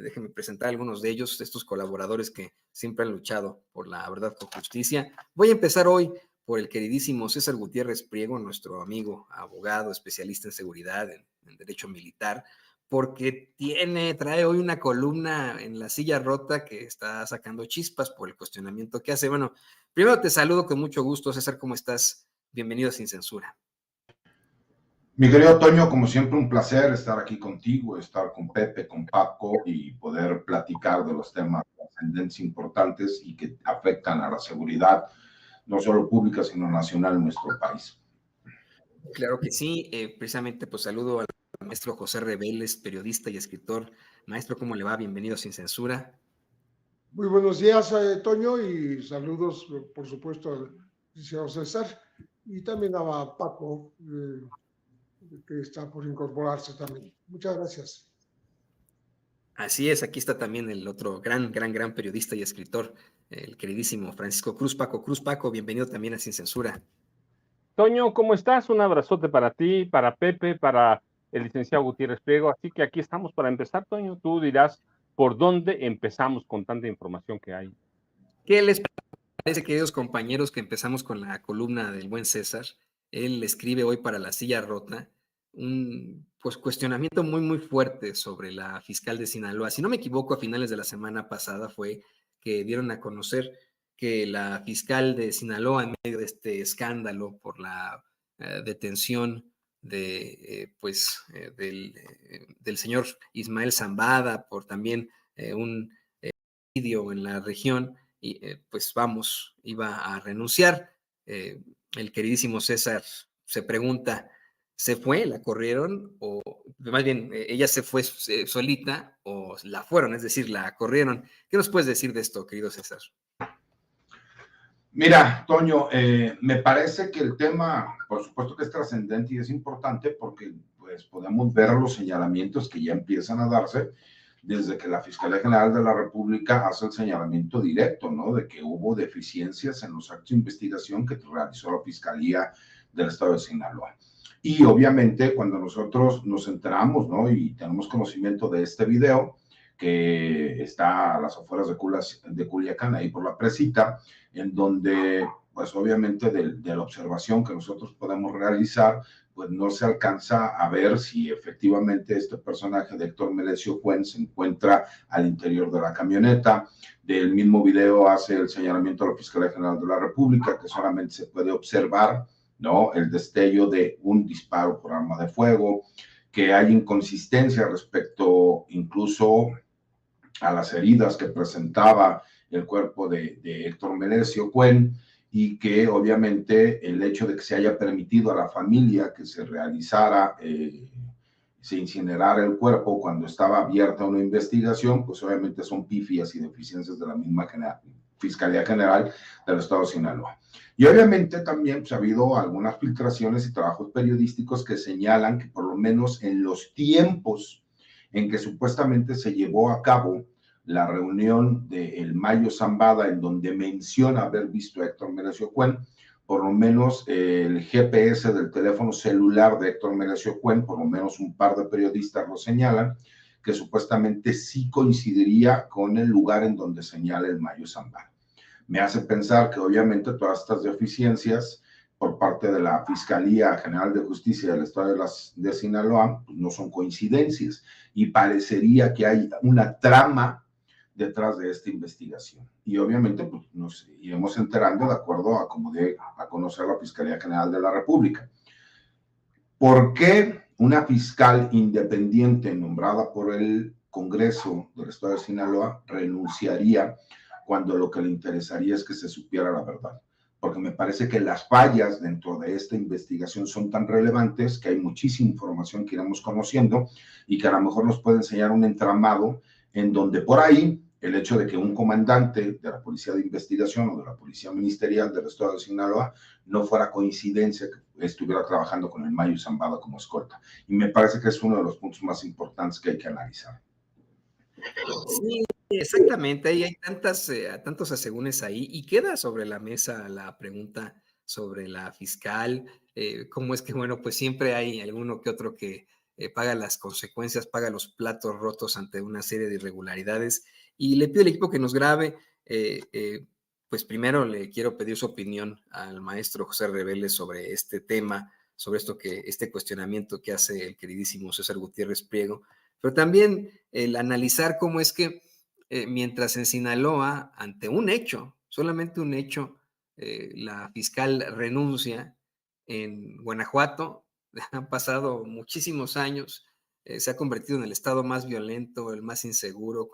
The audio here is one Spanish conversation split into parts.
Déjenme presentar algunos de ellos, estos colaboradores que siempre han luchado por la verdad con justicia. Voy a empezar hoy por el queridísimo César Gutiérrez Priego, nuestro amigo, abogado, especialista en seguridad, en derecho militar, porque trae hoy una columna en La Silla Rota que está sacando chispas por el cuestionamiento que hace. Bueno, primero te saludo con mucho gusto, César, ¿cómo estás? Bienvenido a Sin Censura. Mi querido Toño, como siempre, un placer estar aquí contigo, estar con Pepe, con Paco y poder platicar de los temas trascendentes importantes y que afectan a la seguridad, no solo pública, sino nacional en nuestro país. Claro que sí, precisamente pues saludo al maestro José Reveles, periodista y escritor. Maestro, ¿cómo le va? Bienvenido a Sin Censura. Muy buenos días, Toño, y saludos, por supuesto, al licenciado César y también a Paco, que está por incorporarse también. Muchas gracias. Así es, aquí está también el otro gran periodista y escritor, el queridísimo Francisco Cruz. Paco, bienvenido también a Sin Censura. Toño, ¿cómo estás? Un abrazote para ti, para Pepe, para el licenciado Gutiérrez Priego. Así que aquí estamos para empezar, Toño. Tú dirás por dónde empezamos con tanta información que hay. ¿Qué les parece, queridos compañeros, que empezamos con la columna del buen César? Él escribe hoy para La Silla Rota un cuestionamiento muy fuerte sobre la fiscal de Sinaloa. Si no me equivoco, a finales de la semana pasada fue que dieron a conocer que la fiscal de Sinaloa, en medio de este escándalo por la detención del señor Ismael Zambada, por también un video en la región, y iba a renunciar. El queridísimo César se pregunta, ¿se fue? ¿La corrieron? O más bien, ella se fue solita o la fueron, es decir, la corrieron. ¿Qué nos puedes decir de esto, querido César? Mira, Toño, me parece que el tema, por supuesto que es trascendente y es importante porque pues, podemos ver los señalamientos que ya empiezan a darse desde que la Fiscalía General de la República hace el señalamiento directo, ¿no? De que hubo deficiencias en los actos de investigación que realizó la Fiscalía del Estado de Sinaloa. Y obviamente cuando nosotros nos enteramos, ¿no? Y tenemos conocimiento de este video, que está a las afueras de Culiacán, ahí por la Presita, en donde, pues obviamente de la observación que nosotros podemos realizar, pues no se alcanza a ver si efectivamente este personaje de Héctor Melesio Cuen se encuentra al interior de la camioneta. Del mismo video hace el señalamiento a la Fiscalía General de la República, que solamente se puede observar, ¿no? El destello de un disparo por arma de fuego, que hay inconsistencia respecto incluso a las heridas que presentaba el cuerpo de Héctor Melesio Cuen, y que obviamente el hecho de que se haya permitido a la familia que se realizara, se incinerara el cuerpo cuando estaba abierta una investigación, pues obviamente son pifias y deficiencias de la misma Fiscalía General del Estado de Sinaloa. Y obviamente también pues, ha habido algunas filtraciones y trabajos periodísticos que señalan que por lo menos en los tiempos en que supuestamente se llevó a cabo la reunión de el Mayo Zambada, en donde menciona haber visto a Héctor Melesio Cuen, por lo menos el GPS del teléfono celular de Héctor Melesio Cuen, por lo menos un par de periodistas lo señalan, que supuestamente sí coincidiría con el lugar en donde señala el Mayo Zambada. Me hace pensar que obviamente todas estas deficiencias por parte de la Fiscalía General de Justicia del Estado de Sinaloa pues no son coincidencias y parecería que hay una trama detrás de esta investigación. Y obviamente pues, nos iremos enterando de acuerdo a cómo dé a conocer la Fiscalía General de la República. ¿Por qué una fiscal independiente nombrada por el Congreso del Estado de Sinaloa renunciaría cuando lo que le interesaría es que se supiera la verdad? Porque me parece que las fallas dentro de esta investigación son tan relevantes que hay muchísima información que iremos conociendo y que a lo mejor nos puede enseñar un entramado en donde por ahí el hecho de que un comandante de la Policía de Investigación o de la Policía Ministerial del Estado de Sinaloa no fuera coincidencia que estuviera trabajando con el Mayo Zambada como escolta. Y me parece que es uno de los puntos más importantes que hay que analizar. Sí, exactamente. Hay tantos asegúnes ahí y queda sobre la mesa la pregunta sobre la fiscal. Cómo es que, bueno, pues siempre hay alguno que otro que paga las consecuencias, paga los platos rotos ante una serie de irregularidades. Y le pido al equipo que nos grabe. Pues primero le quiero pedir su opinión al maestro José Reveles sobre este tema, sobre este cuestionamiento que hace el queridísimo César Gutiérrez Priego, pero también el analizar cómo es que mientras en Sinaloa, ante un hecho, solamente un hecho, la fiscal renuncia, en Guanajuato han pasado muchísimos años, se ha convertido en el estado más violento, el más inseguro,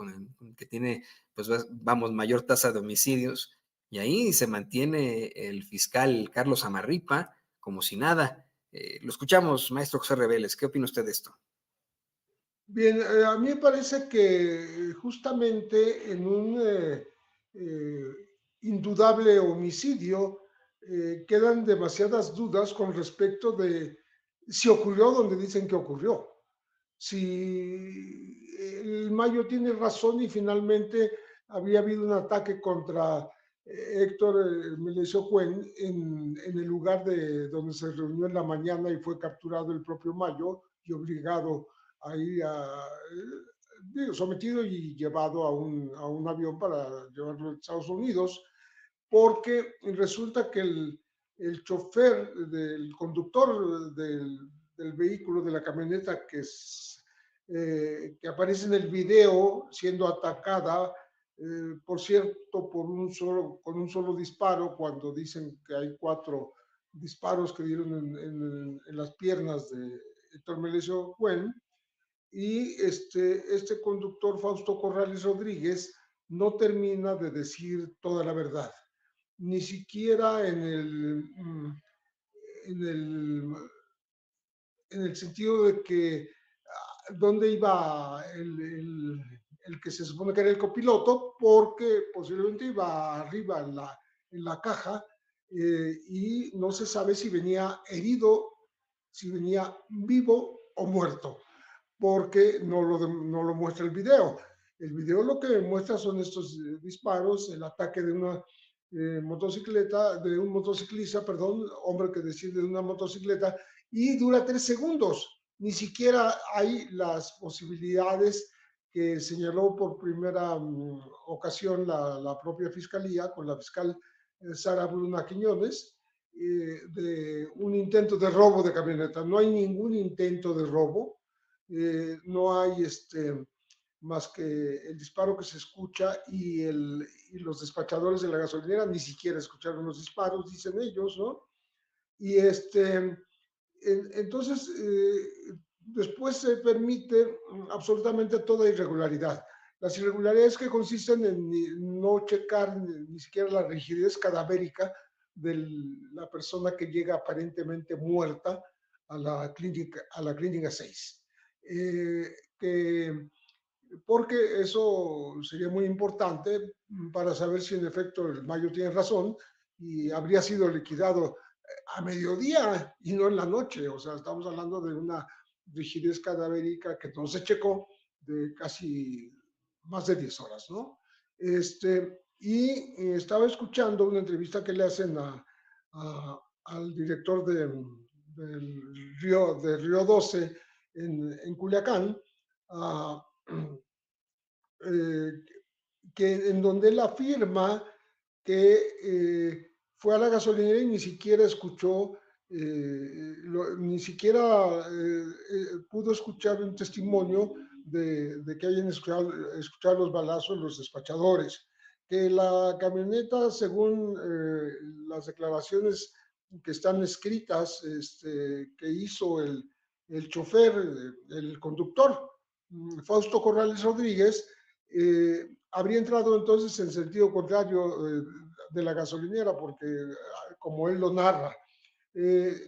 que tiene, pues vamos, mayor tasa de homicidios, y ahí se mantiene el fiscal Carlos Amarripa como si nada. Lo escuchamos, maestro José Reveles, ¿qué opina usted de esto? Bien, a mí me parece que justamente en un indudable homicidio quedan demasiadas dudas con respecto de si ocurrió donde dicen que ocurrió. Si el Mayo tiene razón y finalmente había habido un ataque contra Héctor Melesio Cuen en el lugar de donde se reunió en la mañana y fue capturado el propio Mayo y obligado a ir sometido y llevado a un avión para llevarlo a Estados Unidos, porque resulta que el chofer, del conductor del vehículo, de la camioneta que aparece en el video siendo atacada, por cierto, con un solo disparo, cuando dicen que hay 4 disparos que dieron en las piernas de Héctor Melesio Cuen, y este conductor, Fausto Corrales Rodríguez, no termina de decir toda la verdad, ni siquiera en el, en el sentido de que dónde iba el que se supone que era el copiloto, porque posiblemente iba arriba en la caja, y no se sabe si venía herido, si venía vivo o muerto, porque no lo muestra el video. El video lo que muestra son estos disparos, el ataque de una motocicleta, de un motociclista, perdón, hombre que decide de una motocicleta, y dura 3 segundos. Ni siquiera hay las posibilidades que señaló por primera ocasión la propia fiscalía, con la fiscal Sara Bruna Quiñones, de un intento de robo de camioneta. No hay ningún intento de robo, no hay más que el disparo que se escucha, y los despachadores de la gasolinera ni siquiera escucharon los disparos, dicen ellos, ¿no? Y entonces, después se permite absolutamente toda irregularidad. Las irregularidades que consisten en no checar ni siquiera la rigidez cadavérica de la persona que llega aparentemente muerta a la clínica 6. Porque eso sería muy importante para saber si en efecto el Mayo tiene razón y habría sido liquidado a mediodía y no en la noche. O sea, estamos hablando de una rigidez cadavérica que no se checó, de casi más de 10 horas, ¿no? Y estaba escuchando una entrevista que le hacen al director de Río 12 en Culiacán, en donde él afirma que fue a la gasolinera y ni siquiera escuchó, ni siquiera pudo escuchar un testimonio de que hayan escuchado los balazos los despachadores, que la camioneta, según las declaraciones que están escritas, que hizo el chofer, el conductor, Fausto Corrales Rodríguez, habría entrado entonces en sentido contrario de la gasolinera, porque como él lo narra.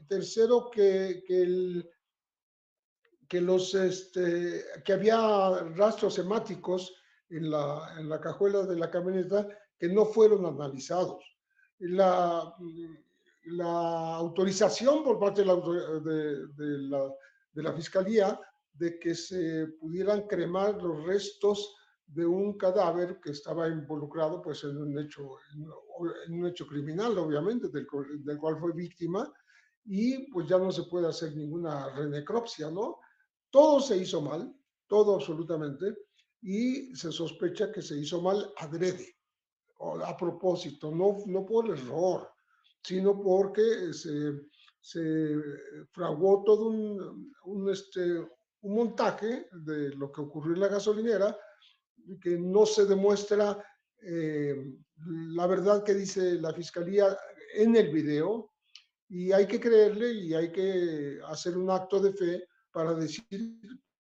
Tercero, que había rastros hemáticos en la cajuela de la camioneta que no fueron analizados. La autorización por parte de la Fiscalía de que se pudieran cremar los restos de un cadáver que estaba involucrado pues en un hecho criminal, obviamente, del cual fue víctima, y pues ya no se puede hacer ninguna renecropsia, ¿no? Todo se hizo mal, todo absolutamente, y se sospecha que se hizo mal adrede, o a propósito, no por error, sino porque se fraguó todo un montaje de lo que ocurrió en la gasolinera, que no se demuestra eh, la verdad que dice la fiscalía en el video, y hay que creerle y hay que hacer un acto de fe para decir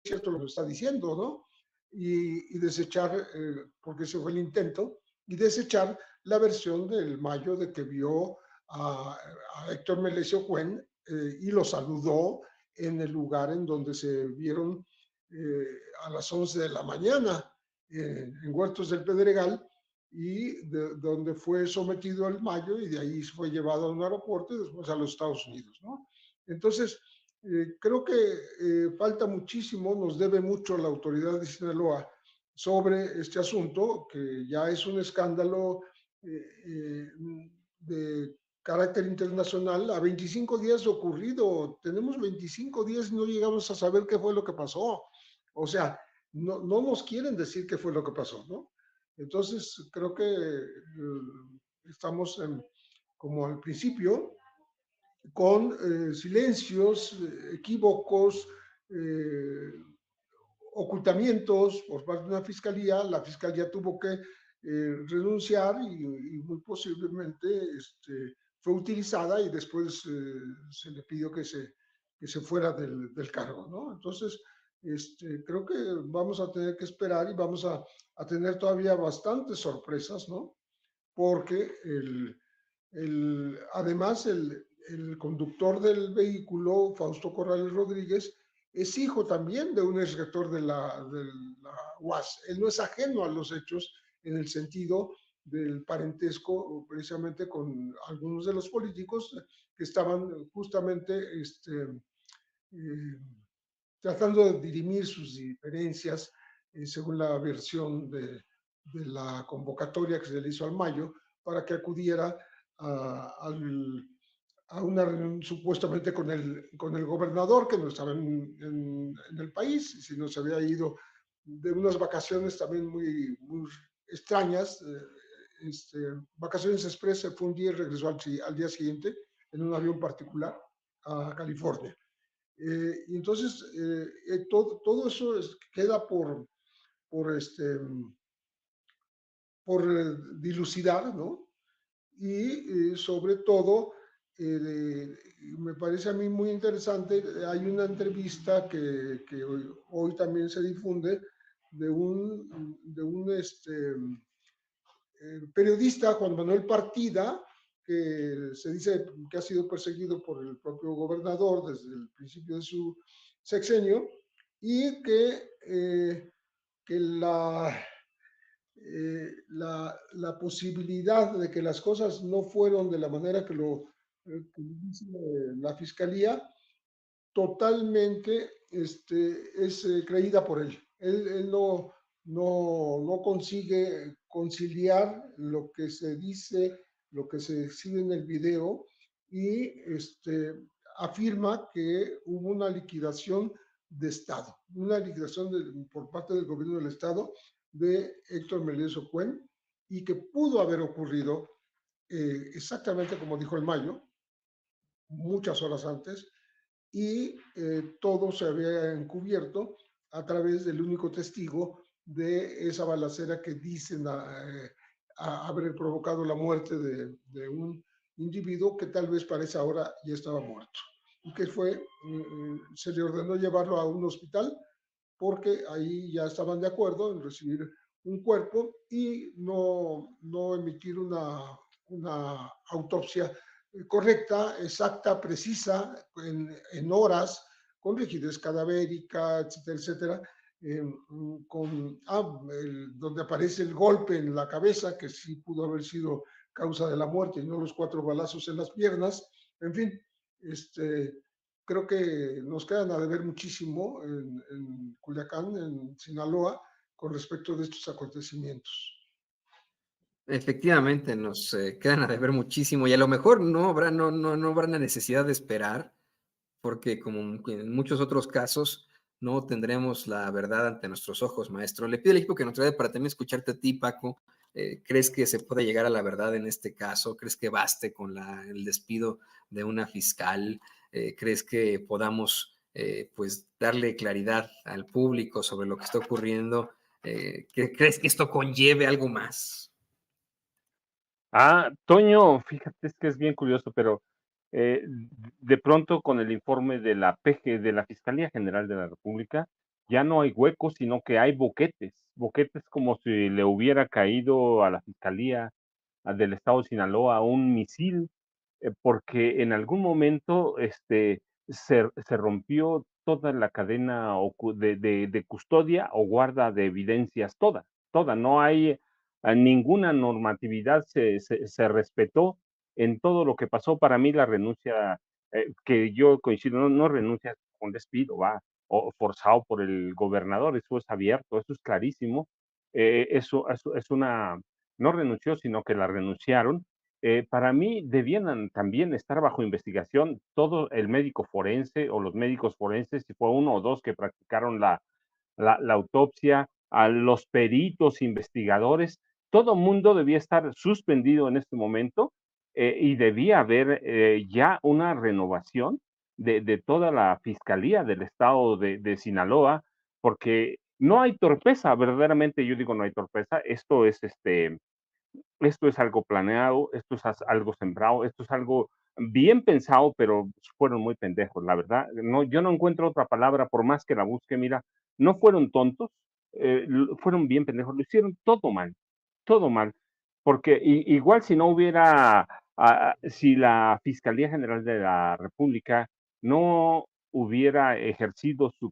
cierto lo que está diciendo, ¿no? Y desechar, porque ese fue el intento, y desechar la versión del Mayo de que vio a Héctor Melesio Cuen y lo saludó en el lugar en donde se vieron a las 11 de la mañana, en Huertos del Pedregal, y donde fue sometido al Mayo y de ahí fue llevado a un aeropuerto y después a los Estados Unidos, ¿no? Entonces, creo que falta muchísimo, nos debe mucho la autoridad de Sinaloa sobre este asunto, que ya es un escándalo de carácter internacional. A 25 días de ocurrido, tenemos 25 días y no llegamos a saber qué fue lo que pasó. O sea, no nos quieren decir qué fue lo que pasó, ¿no? Entonces, creo que estamos como al principio, con silencios, equívocos, ocultamientos por parte de una fiscalía. La fiscalía tuvo que renunciar y muy posiblemente fue utilizada y después se le pidió que se fuera del cargo, ¿no? Entonces, creo que vamos a tener que esperar y vamos a tener todavía bastantes sorpresas, ¿no? Porque además el conductor del vehículo, Fausto Corrales Rodríguez, es hijo también de un exrector de la UAS. Él no es ajeno a los hechos en el sentido del parentesco precisamente con algunos de los políticos que estaban justamente tratando de dirimir sus diferencias según la versión de la convocatoria que se le hizo al Mayo para que acudiera a una reunión supuestamente con el gobernador, que no estaba en el país, sino se había ido de unas vacaciones también muy, muy extrañas, vacaciones express, se fue un día y regresó al día siguiente en un avión particular a California. Y entonces todo eso queda por dilucidar, ¿no? Y sobre todo, me parece a mí muy interesante, hay una entrevista que hoy también se difunde de un periodista, Juan Manuel Partida, que se dice que ha sido perseguido por el propio gobernador desde el principio de su sexenio, y que la posibilidad de que las cosas no fueron de la manera que lo dice la fiscalía, totalmente es creída por él. Él no consigue conciliar lo que se dice, lo que se exhibe en el video, y afirma que hubo una liquidación de Estado, una liquidación por parte del gobierno del Estado de Héctor Melesio Cuen, y que pudo haber ocurrido exactamente como dijo el Mayo, muchas horas antes, y todo se había encubierto a través del único testigo de esa balacera que dicen haber provocado la muerte de un individuo que tal vez para esa hora ya estaba muerto, y que se le ordenó llevarlo a un hospital porque ahí ya estaban de acuerdo en recibir un cuerpo y no emitir una autopsia correcta, exacta, precisa, en horas, con rigidez cadavérica, etcétera, etcétera, donde aparece el golpe en la cabeza, que sí pudo haber sido causa de la muerte y no los 4 balazos en las piernas. En fin, creo que nos quedan a deber muchísimo en Culiacán, en Sinaloa, con respecto de estos acontecimientos. Efectivamente, nos quedan a deber muchísimo y a lo mejor no habrá la necesidad de esperar, porque como en muchos otros casos, no tendremos la verdad ante nuestros ojos, maestro. Le pido al equipo que nos traiga para también escucharte a ti, Paco. ¿Crees que se puede llegar a la verdad en este caso? ¿Crees que baste con el despido de una fiscal? ¿Crees que podamos pues darle claridad al público sobre lo que está ocurriendo? ¿Crees que esto conlleve algo más? Toño, fíjate, es que es bien curioso, pero de pronto con el informe de la PG, de la Fiscalía General de la República, ya no hay huecos, sino que hay boquetes, boquetes como si le hubiera caído a la Fiscalía del Estado de Sinaloa un misil, porque en algún momento se rompió toda la cadena de custodia o guarda de evidencias, toda, no hay ninguna normatividad se respetó en todo lo que pasó. Para mí la renuncia, que yo coincido, no renuncia con despido, va, o forzado por el gobernador, eso es abierto, eso es clarísimo, eso es una, no renunció, sino que la renunciaron. Para mí debían también estar bajo investigación todo el médico forense o los médicos forenses, si fue uno o dos que practicaron la autopsia, a los peritos investigadores, todo mundo debía estar suspendido en este momento, y debía haber ya una renovación de toda la Fiscalía del Estado de Sinaloa, porque no hay torpeza, verdaderamente yo digo no hay torpeza, esto es algo planeado, esto es algo sembrado, esto es algo bien pensado, pero fueron muy pendejos, la verdad. No, yo no encuentro otra palabra, por más que la busque, mira, no fueron tontos, fueron bien pendejos, lo hicieron todo mal, porque igual si no hubiera, si la Fiscalía General de la República no hubiera ejercido su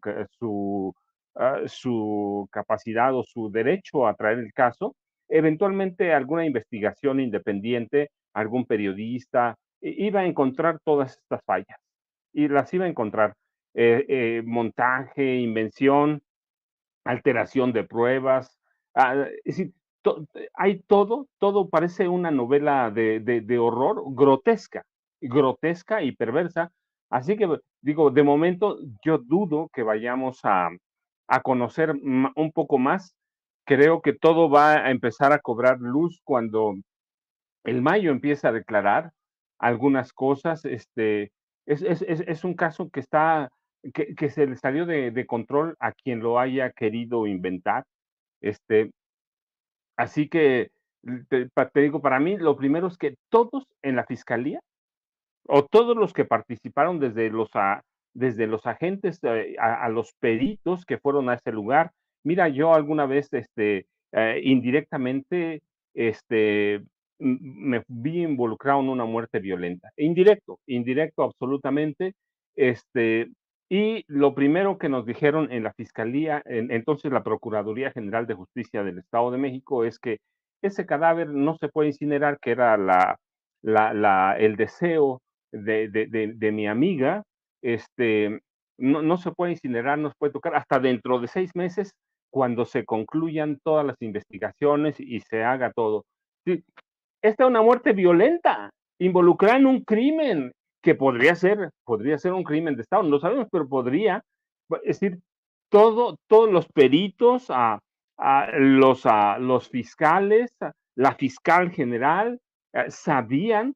capacidad o su derecho a traer el caso, eventualmente alguna investigación independiente, algún periodista, iba a encontrar todas estas fallas y las iba a encontrar. Montaje, invención, alteración de pruebas, es decir, hay todo parece una novela de horror grotesca y perversa. Así que digo, de momento yo dudo que vayamos a conocer un poco más. Creo que todo va a empezar a cobrar luz cuando el Mayo empieza a declarar algunas cosas. Es un caso que se le salió de control a quien lo haya querido inventar. Este, Así que te digo, para mí lo primero es que todos en la fiscalía o todos los que participaron desde los agentes a los peritos que fueron a ese lugar. Mira, yo alguna vez indirectamente este, me vi involucrado en una muerte violenta. Indirecto absolutamente. Este, y lo primero que nos dijeron en la Fiscalía, entonces la Procuraduría General de Justicia del Estado de México, es que ese cadáver no se puede incinerar, que era el deseo de mi amiga. No se puede incinerar, no se puede tocar hasta dentro de 6 meses, cuando se concluyan todas las investigaciones y se haga todo. Sí, esta es una muerte violenta, involucrada en un crimen que podría ser un crimen de Estado, no lo sabemos, pero podría, es decir, todos los peritos, los fiscales, la fiscal general, sabían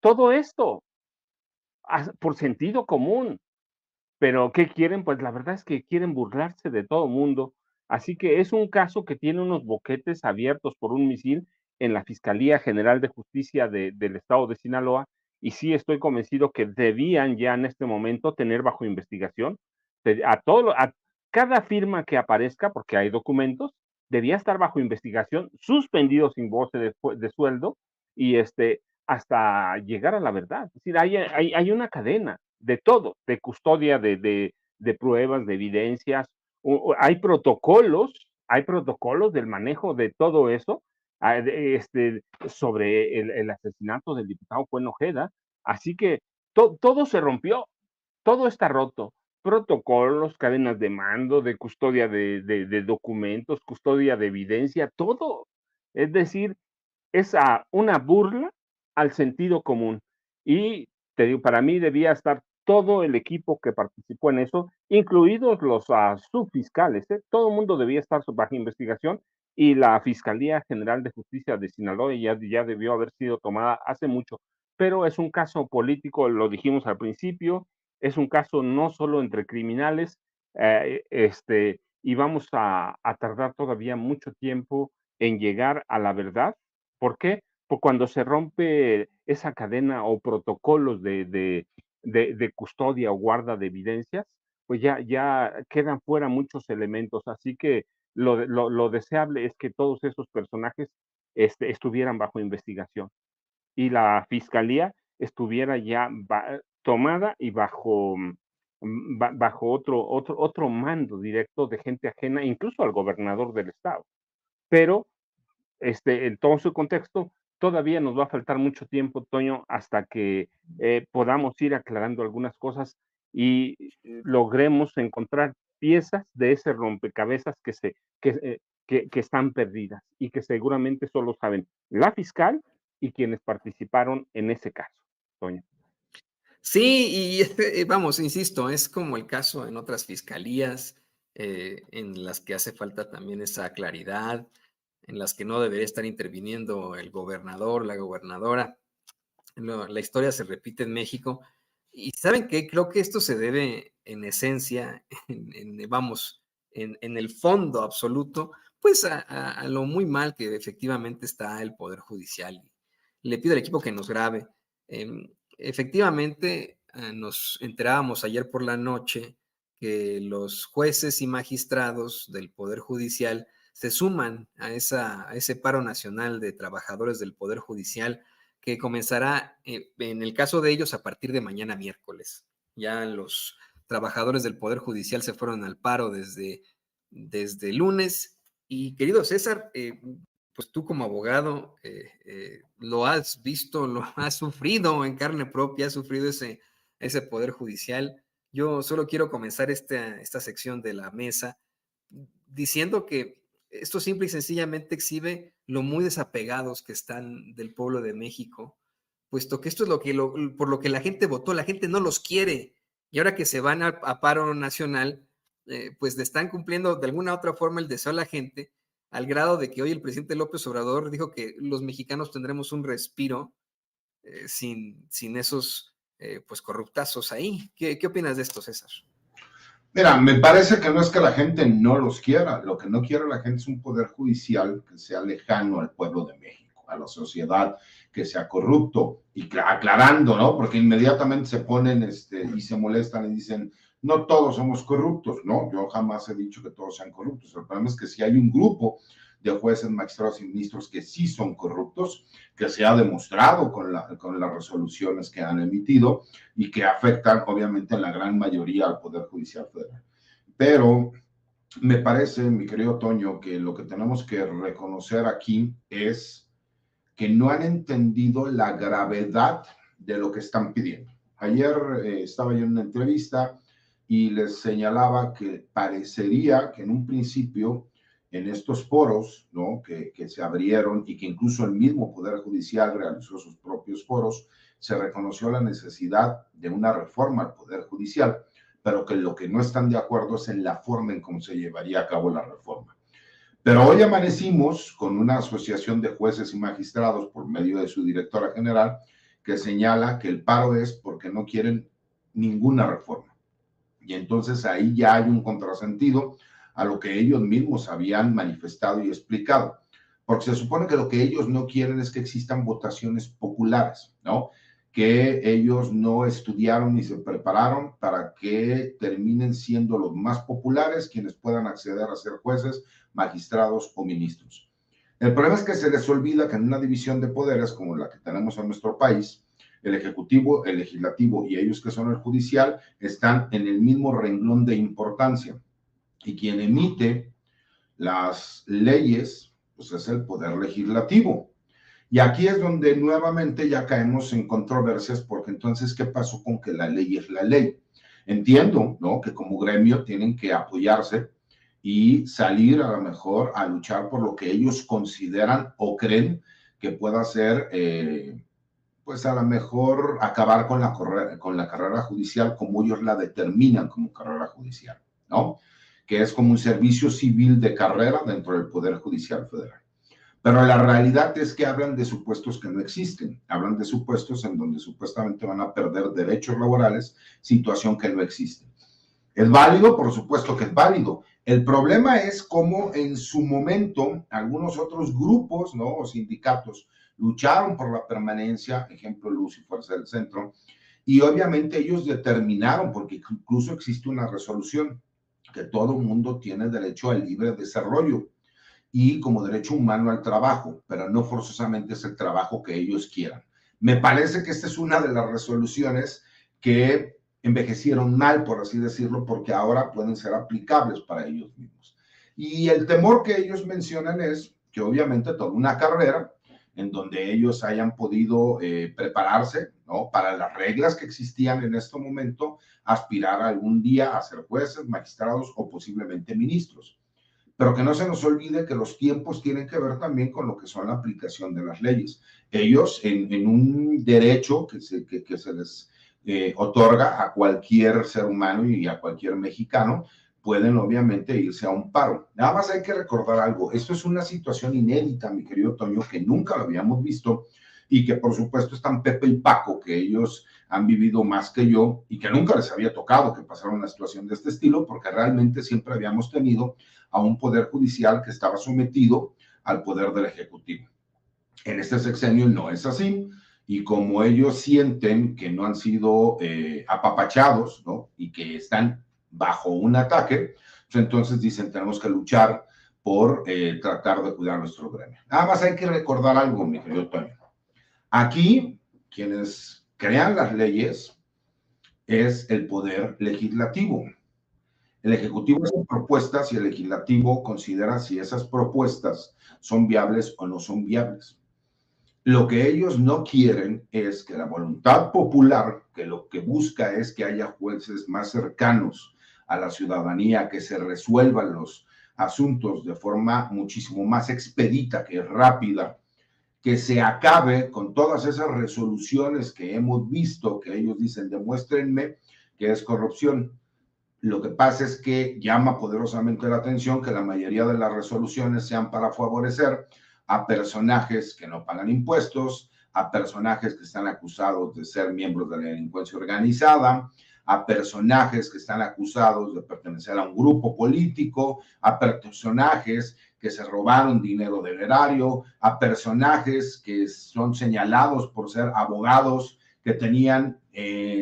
todo esto por sentido común. Pero ¿qué quieren? Pues la verdad es que quieren burlarse de todo mundo. Así que es un caso que tiene unos boquetes abiertos por un misil en la Fiscalía General de Justicia del Estado de Sinaloa, y sí estoy convencido que debían ya en este momento tener bajo investigación a cada firma que aparezca, porque hay documentos, debía estar bajo investigación, suspendido sin goce de sueldo, y hasta llegar a la verdad. Es decir, hay una cadena de todo, de custodia de pruebas, de evidencias. Hay protocolos del manejo de todo eso, sobre el asesinato del diputado Juan Ojeda. Así que todo se rompió, todo está roto. Protocolos, cadenas de mando, de custodia de documentos, custodia de evidencia, todo. Es decir, es una burla al sentido común. Y te digo, para mí debía estar todo el equipo que participó en eso, incluidos los subfiscales, ¿eh? Todo el mundo debía estar bajo investigación y la Fiscalía General de Justicia de Sinaloa ya debió haber sido tomada hace mucho. Pero es un caso político, lo dijimos al principio, es un caso no solo entre criminales, y vamos a tardar todavía mucho tiempo en llegar a la verdad. ¿Por qué? Pues cuando se rompe esa cadena o protocolos de custodia o guarda de evidencias, pues ya quedan fuera muchos elementos. Así que lo deseable es que todos esos personajes estuvieran bajo investigación y la fiscalía estuviera ya tomada y bajo otro mando directo de gente ajena, incluso al gobernador del estado. Pero en todo su contexto, todavía nos va a faltar mucho tiempo, Toño, hasta que podamos ir aclarando algunas cosas y logremos encontrar piezas de ese rompecabezas que están perdidas y que seguramente solo saben la fiscal y quienes participaron en ese caso, Toño. Sí, y vamos, insisto, es como el caso en otras fiscalías en las que hace falta también esa claridad, en las que no debería estar interviniendo el gobernador, la gobernadora. La historia se repite en México. Y ¿saben qué? Creo que esto se debe en esencia, vamos, en el fondo absoluto, pues a lo muy mal que efectivamente está el Poder Judicial. Le pido al equipo que nos grabe. Efectivamente, nos enterábamos ayer por la noche que los jueces y magistrados del Poder Judicial se suman a ese paro nacional de trabajadores del Poder Judicial que comenzará, en el caso de ellos, a partir de mañana miércoles. Ya los trabajadores del Poder Judicial se fueron al paro desde lunes. Y querido César, pues tú como abogado lo has visto, lo has sufrido en carne propia, has sufrido ese Poder Judicial. Yo solo quiero comenzar esta sección de la mesa diciendo que esto simple y sencillamente exhibe lo muy desapegados que están del pueblo de México, puesto que esto es por lo que la gente votó, la gente no los quiere, y ahora que se van a paro nacional, pues están cumpliendo de alguna u otra forma el deseo de la gente, al grado de que hoy el presidente López Obrador dijo que los mexicanos tendremos un respiro sin esos pues corruptazos ahí. ¿Qué opinas de esto, César? Mira, me parece que no es que la gente no los quiera, lo que no quiere la gente es un poder judicial que sea lejano al pueblo de México, a la sociedad, que sea corrupto, y aclarando, ¿no? Porque inmediatamente se ponen y se molestan y dicen, no todos somos corruptos, ¿no? Yo jamás he dicho que todos sean corruptos, el problema es que si hay un grupo de jueces, magistrados y ministros que sí son corruptos, que se ha demostrado con las resoluciones que han emitido y que afectan obviamente a la gran mayoría al Poder Judicial Federal. Pero me parece, mi querido Toño, que lo que tenemos que reconocer aquí es que no han entendido la gravedad de lo que están pidiendo. Ayer estaba yo en una entrevista y les señalaba que parecería que en un principio en estos foros, ¿no? que se abrieron y que incluso el mismo Poder Judicial realizó sus propios foros, se reconoció la necesidad de una reforma al Poder Judicial, pero que lo que no están de acuerdo es en la forma en cómo se llevaría a cabo la reforma. Pero hoy amanecimos con una asociación de jueces y magistrados por medio de su directora general que señala que el paro es porque no quieren ninguna reforma. Y entonces ahí ya hay un contrasentido a lo que ellos mismos habían manifestado y explicado. Porque se supone que lo que ellos no quieren es que existan votaciones populares, ¿no? Que ellos no estudiaron ni se prepararon para que terminen siendo los más populares quienes puedan acceder a ser jueces, magistrados o ministros. El problema es que se les olvida que en una división de poderes como la que tenemos en nuestro país, el ejecutivo, el legislativo y ellos que son el judicial están en el mismo renglón de importancia. Y quien emite las leyes, pues es el poder legislativo. Y aquí es donde nuevamente ya caemos en controversias, porque entonces, ¿qué pasó con que la ley es la ley? Entiendo, ¿no? Que como gremio tienen que apoyarse y salir a lo mejor a luchar por lo que ellos consideran o creen que pueda ser pues a lo mejor acabar con la carrera judicial como ellos la determinan como carrera judicial, ¿no? Que es como un servicio civil de carrera dentro del Poder Judicial Federal. Pero la realidad es que hablan de supuestos que no existen, hablan de supuestos en donde supuestamente van a perder derechos laborales, situación que no existe. ¿Es válido? Por supuesto que es válido. El problema es cómo en su momento algunos otros grupos, ¿no? O sindicatos lucharon por la permanencia, ejemplo Luz y Fuerza del Centro, y obviamente ellos determinaron, porque incluso existe una resolución, que todo mundo tiene derecho al libre desarrollo y como derecho humano al trabajo, pero no forzosamente es el trabajo que ellos quieran. Me parece que esta es una de las resoluciones que envejecieron mal, por así decirlo, porque ahora pueden ser aplicables para ellos mismos. Y el temor que ellos mencionan es que obviamente toda una carrera en donde ellos hayan podido prepararse, ¿no? Para las reglas que existían en este momento, aspirar algún día a ser jueces, magistrados o posiblemente ministros. Pero que no se nos olvide que los tiempos tienen que ver también con lo que son la aplicación de las leyes. Ellos, en un derecho que se les otorga a cualquier ser humano y a cualquier mexicano, pueden obviamente irse a un paro. Nada más hay que recordar algo, esto es una situación inédita, mi querido Toño, que nunca lo habíamos visto y que por supuesto están Pepe y Paco, que ellos han vivido más que yo y que nunca les había tocado que pasara una situación de este estilo, porque realmente siempre habíamos tenido a un poder judicial que estaba sometido al poder del Ejecutivo. En este sexenio no es así, y como ellos sienten que no han sido apapachados, ¿no? Y que están bajo un ataque, pues entonces dicen tenemos que luchar por tratar de cuidar nuestro gremio. Nada más hay que recordar algo, mi querido Toño. Aquí, quienes crean las leyes es el poder legislativo. El Ejecutivo hace propuestas y el Legislativo considera si esas propuestas son viables o no son viables. Lo que ellos no quieren es que la voluntad popular, que lo que busca es que haya jueces más cercanos a la ciudadanía, que se resuelvan los asuntos de forma muchísimo más expedita, que rápida, que se acabe con todas esas resoluciones que hemos visto, que ellos dicen, demuéstrenme que es corrupción. Lo que pasa es que llama poderosamente la atención que la mayoría de las resoluciones sean para favorecer a personajes que no pagan impuestos, a personajes que están acusados de ser miembros de la delincuencia organizada, a personajes que están acusados de pertenecer a un grupo político, a personajes que se robaron dinero del erario, a personajes que son señalados por ser abogados que tenían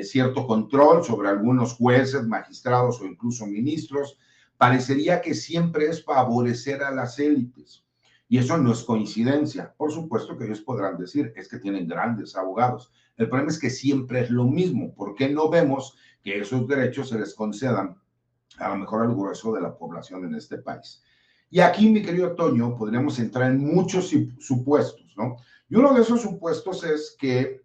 cierto control sobre algunos jueces, magistrados o incluso ministros. Parecería que siempre es favorecer a las élites. Y eso no es coincidencia. Por supuesto que ellos podrán decir, es que tienen grandes abogados. El problema es que siempre es lo mismo. ¿Por qué no vemos que esos derechos se les concedan a lo mejor al grueso de la población en este país? Y aquí, mi querido Toño, podríamos entrar en muchos supuestos, ¿no? Y uno de esos supuestos es que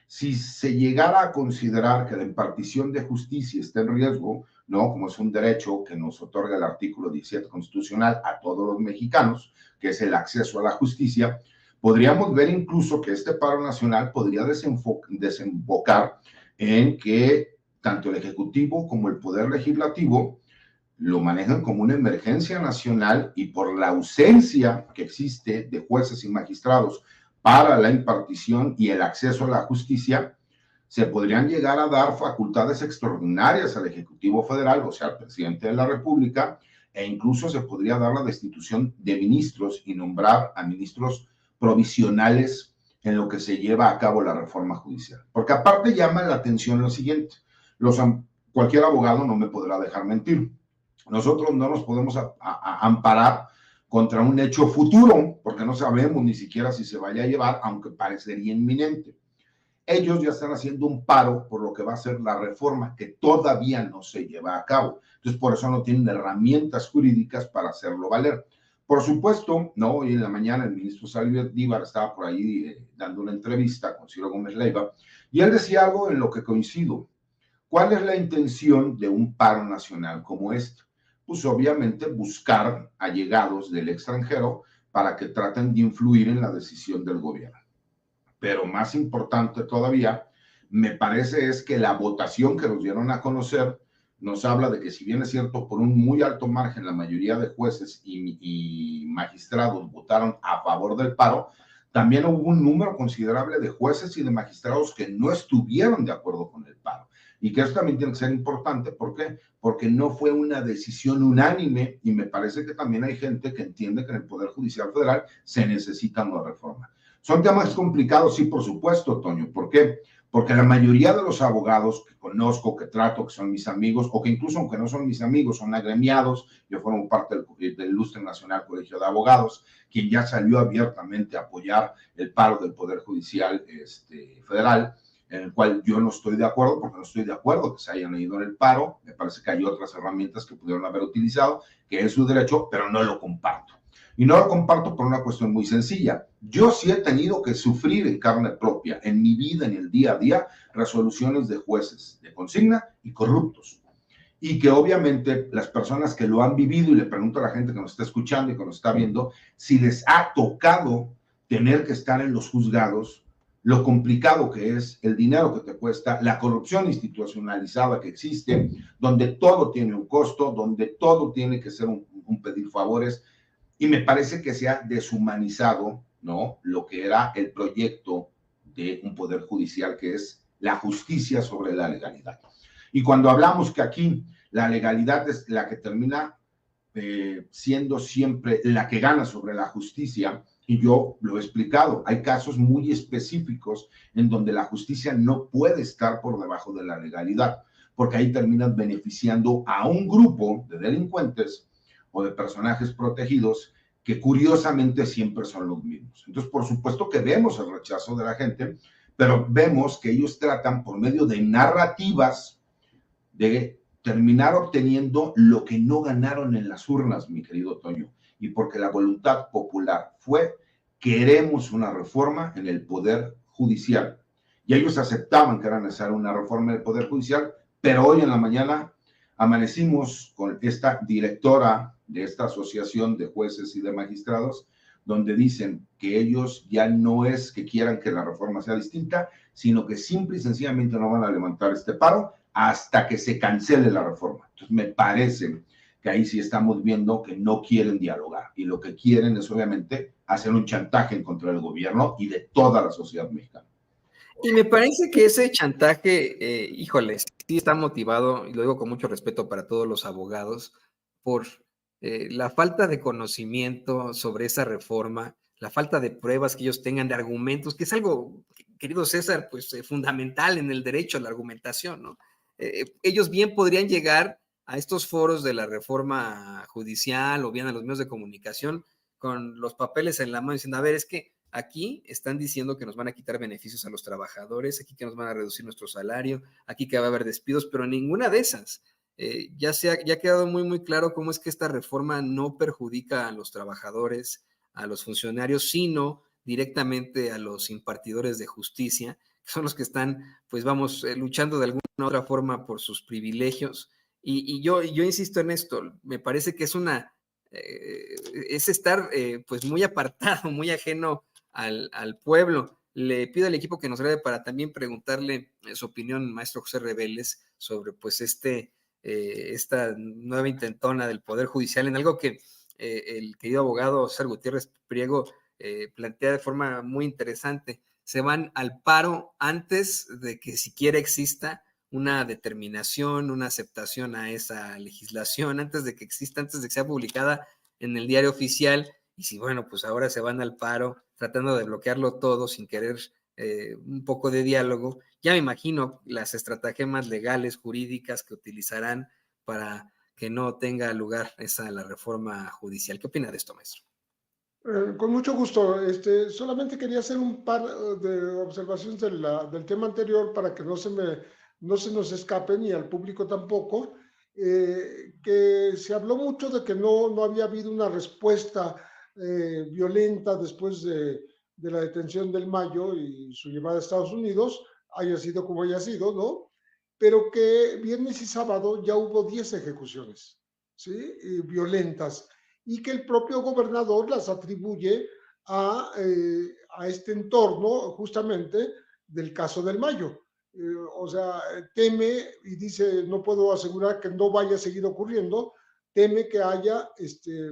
si se llegara a considerar que la impartición de justicia está en riesgo, ¿no? Como es un derecho que nos otorga el artículo 17 constitucional a todos los mexicanos, que es el acceso a la justicia, podríamos ver incluso que este paro nacional podría desembocar en que tanto el Ejecutivo como el Poder Legislativo lo manejan como una emergencia nacional y por la ausencia que existe de jueces y magistrados para la impartición y el acceso a la justicia, se podrían llegar a dar facultades extraordinarias al Ejecutivo Federal, o sea, al presidente de la República, e incluso se podría dar la destitución de ministros y nombrar a ministros provisionales en lo que se lleva a cabo la reforma judicial. Porque aparte llama la atención lo siguiente, cualquier abogado no me podrá dejar mentir. Nosotros no nos podemos amparar contra un hecho futuro, porque no sabemos ni siquiera si se vaya a llevar, aunque parecería inminente. Ellos ya están haciendo un paro por lo que va a ser la reforma, que todavía no se lleva a cabo. Entonces, por eso no tienen herramientas jurídicas para hacerlo valer. Por supuesto, ¿no? Hoy en la mañana el ministro Saldívar estaba por ahí dando una entrevista con Ciro Gómez Leiva, y él decía algo en lo que coincido. ¿Cuál es la intención de un paro nacional como este? Pues obviamente buscar allegados del extranjero para que traten de influir en la decisión del gobierno. pero más importante todavía, me parece es que la votación que nos dieron a conocer nos habla de que, si bien es cierto, por un muy alto margen la mayoría de jueces y magistrados votaron a favor del paro, también hubo un número considerable de jueces y de magistrados que no estuvieron de acuerdo con el paro. Y que eso también tiene que ser importante. ¿Por qué? Porque no fue una decisión unánime, y me parece que también hay gente que entiende que en el Poder Judicial Federal se necesita una reforma. Son temas complicados, sí, por supuesto, Toño. ¿Por qué? Porque la mayoría de los abogados que conozco, que trato, que son mis amigos, o que incluso aunque no son mis amigos, son agremiados, yo formo parte del Ilustre Nacional Colegio de Abogados, quien ya salió abiertamente a apoyar el paro del Poder Judicial Federal, en el cual yo no estoy de acuerdo, porque no estoy de acuerdo que se hayan ido en el paro. Me parece que hay otras herramientas que pudieron haber utilizado, que es su derecho, pero no lo comparto. Y no lo comparto por una cuestión muy sencilla. Yo sí he tenido que sufrir en carne propia, en mi vida, en el día a día, resoluciones de jueces de consigna y corruptos. Y que obviamente las personas que lo han vivido, y le pregunto a la gente que nos está escuchando y que nos está viendo, si les ha tocado tener que estar en los juzgados, lo complicado que es, el dinero que te cuesta, la corrupción institucionalizada que existe, donde todo tiene un costo, donde todo tiene que ser un pedir favores. Y me parece que se ha deshumanizado, ¿no?, lo que era el proyecto de un poder judicial, que es la justicia sobre la legalidad. Y cuando hablamos que aquí la legalidad es la que termina siendo siempre la que gana sobre la justicia, y yo lo he explicado, hay casos muy específicos en donde la justicia no puede estar por debajo de la legalidad, porque ahí terminan beneficiando a un grupo de delincuentes o de personajes protegidos que curiosamente siempre son los mismos. Entonces, por supuesto que vemos el rechazo de la gente, pero vemos que ellos tratan por medio de narrativas de terminar obteniendo lo que no ganaron en las urnas, mi querido Toño, y porque la voluntad popular fue: queremos una reforma en el Poder Judicial. Y ellos aceptaban que era necesaria una reforma en el Poder Judicial, pero hoy en la mañana amanecimos con esta directora de esta asociación de jueces y de magistrados, donde dicen que ellos ya no es que quieran que la reforma sea distinta, sino que simple y sencillamente no van a levantar este paro hasta que se cancele la reforma. Entonces me parece que ahí sí estamos viendo que no quieren dialogar, y lo que quieren es obviamente hacer un chantaje en contra del gobierno y de toda la sociedad mexicana. Y me parece que ese chantaje, híjole, sí está motivado, y lo digo con mucho respeto para todos los abogados, por la falta de conocimiento sobre esa reforma, la falta de pruebas que ellos tengan, de argumentos, que es algo, querido César, pues fundamental en el derecho a la argumentación, ¿no? Ellos bien podrían llegar a estos foros de la reforma judicial o bien a los medios de comunicación con los papeles en la mano diciendo: a ver, es que aquí están diciendo que nos van a quitar beneficios a los trabajadores, aquí que nos van a reducir nuestro salario, aquí que va a haber despidos, pero ninguna de esas. Ya ha quedado muy, muy claro cómo es que esta reforma no perjudica a los trabajadores, a los funcionarios, sino directamente a los impartidores de justicia, que son los que están, pues vamos, luchando de alguna u otra forma por sus privilegios. Y yo insisto en esto, me parece que es estar pues muy apartado, muy ajeno al pueblo. Le pido al equipo que nos grabe para también preguntarle su opinión, maestro José Reveles, sobre pues esta nueva intentona del Poder Judicial, en algo que el querido abogado César Gutiérrez Priego plantea de forma muy interesante. Se van al paro antes de que siquiera exista una determinación, una aceptación a esa legislación, antes de que exista, antes de que sea publicada en el diario oficial. Y si, bueno, pues ahora se van al paro tratando de bloquearlo todo sin querer un poco de diálogo, ya me imagino las estratagemas legales, jurídicas que utilizarán para que no tenga lugar la reforma judicial. ¿Qué opina de esto, maestro? Con mucho gusto. Solamente quería hacer un par de observaciones del tema anterior para que no se nos escape, ni al público tampoco. Que se habló mucho de que no había habido una respuesta violenta después de la detención del Mayo y su llevada a Estados Unidos, haya sido como haya sido, ¿no? Pero que viernes y sábado ya hubo 10 ejecuciones, ¿sí? Violentas, y que el propio gobernador las atribuye a a este entorno justamente del caso del Mayo. O sea, teme y dice, no puedo asegurar que no vaya a seguir ocurriendo, teme que haya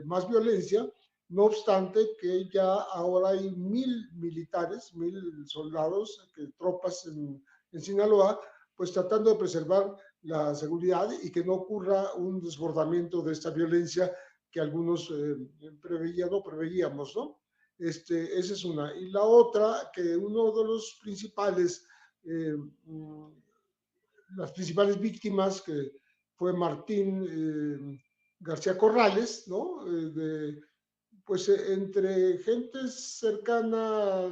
más violencia, no obstante que ya ahora hay 1,000 militares, 1,000 soldados, tropas en Sinaloa, pues tratando de preservar la seguridad y que no ocurra un desbordamiento de esta violencia que algunos preveían o preveíamos, ¿no? Esa es una. Y la otra, que uno de los principales, las principales víctimas, que fue Martín García Corrales, ¿no? Pues entre gente cercana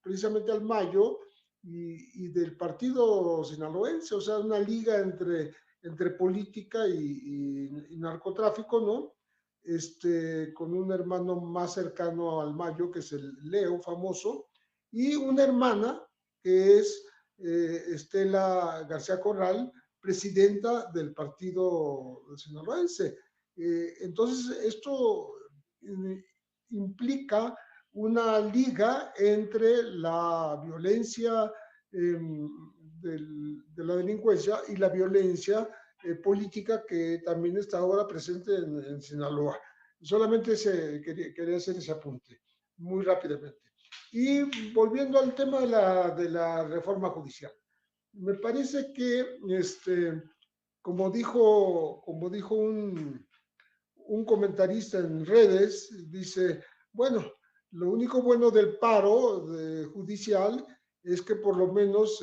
precisamente al Mayo y del partido sinaloense, o sea, una liga entre política y narcotráfico, ¿no? Con un hermano más cercano al Mayo, que es el Leo famoso, y una hermana que es Estela García Corral, presidenta del partido sinaloense. Entonces, esto implica una liga entre la violencia de la delincuencia y la violencia política que también está ahora presente en Sinaloa. Solamente quería hacer ese apunte muy rápidamente. Y volviendo al tema de la reforma judicial, me parece que, como dijo un comentarista en redes, dice, bueno, lo único bueno del paro judicial es que por lo menos